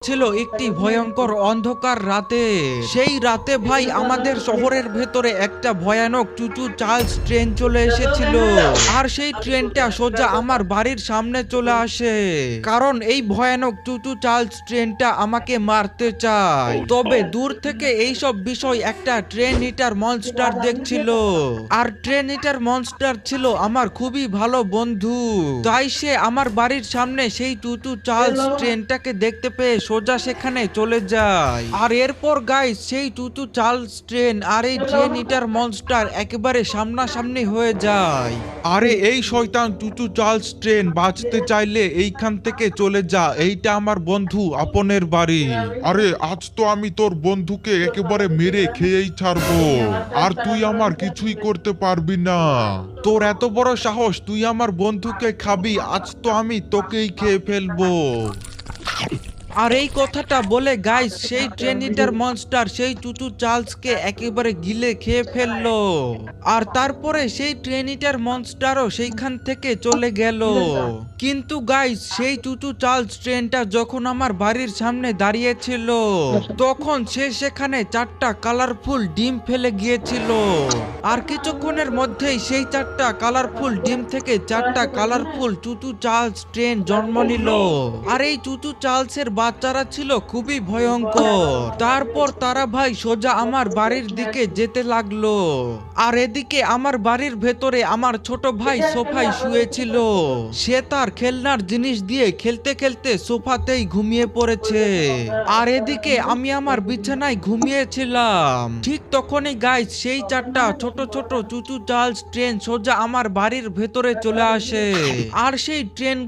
ছিল একটি ভয়ঙ্কর অন্ধকার রাতে। সেই রাতে ভাই আমাদের শহরের ভেতরে একটা ভয়ানক চুচু চার্লস ট্রেন চলে এসেছিল। আর সেই ট্রেনটা সোজা আমার বাড়ির সামনে চলে আসে, কারণ এই ভয়ানক চুচু চার্লস ট্রেনটা আমাকে মারতে চায়। তবে দূর থেকে এইসব বিষয় একটা ট্রেন ইটার মনস্টার দেখছিল। আর ট্রেন ইটার মনস্টার ছিল আমার খুবই ভালো বন্ধু। তাই সে আমার বাড়ির সামনে সেই চুচু চার্লস ট্রেনটাকে দেখতে পেয়ে সোজা সেখানে চলে যায়। আর এরপর গাইস সেই চুচু চার্লস ট্রেন আর এই ট্রেন ইটার মনস্টার একেবারে সামনাসামনি হয়ে যায়। আরে এই শয়তান চুচু চার্লস ট্রেন, বাঁচতে চাইলে এইখান থেকে চলে যা, এইটা আমার বন্ধু আপনের বাড়ি। আরে আজ তো আমি তোর বন্ধুকে একেবারে মেরে খেয়েই ছাড়বো, আর তুই আমার কিছুই করতে পারবি না। তোর এত বড় সাহস, তুই আমার বন্ধুকে খাবি? আজ তো আমি তোকেই খেয়ে ফেলবো। আর এই কথাটা বলে গাইস সেই ট্রেন ইটার মনস্টার সেই চুচু চার্লসকে একেবারে গিলে খেয়ে ফেললো। আর তারপরে সেই ট্রেন ইটার মনস্টারও সেইখান থেকে চলে গেল। কিন্তু গাইস সেই চুচু চার্লস ট্রেনটা যখন আমার বাড়ির সামনে দাঁড়িয়েছিল, তখন সে সেখানে 4টা কালারফুল ডিম ফেলে গিয়েছিল। আর কিছুক্ষণের মধ্যেই সেই 4টা কালারফুল ডিম থেকে 4টা কালারফুল চুচু চার্লস ট্রেন জন্ম নিল। আর এই চুচু চার্লসের বাচ্চারা ছিল খুবই ভয়ঙ্কর। তারপর তারা ভাই সোজা আমার বাড়ির দিকে যেতে লাগলো। আর এদিকে আমার বাড়ির ভেতরে আমার ছোট ভাই সোফায় শুয়েছিল। সে তার খেলনার জিনিস দিয়ে খেলতে খেলতে সোফাতেই ঘুমিয়ে পড়েছে। আর এদিকে আমি আমার বিছানায় ঘুমিয়েছিলাম। ঠিক তখনই গাইস সেই 4টা ছোট ছোট চুচু চার্লস ট্রেন সোজা আমার বাড়ির ভেতরে চলে আসে। আর সেই ট্রেন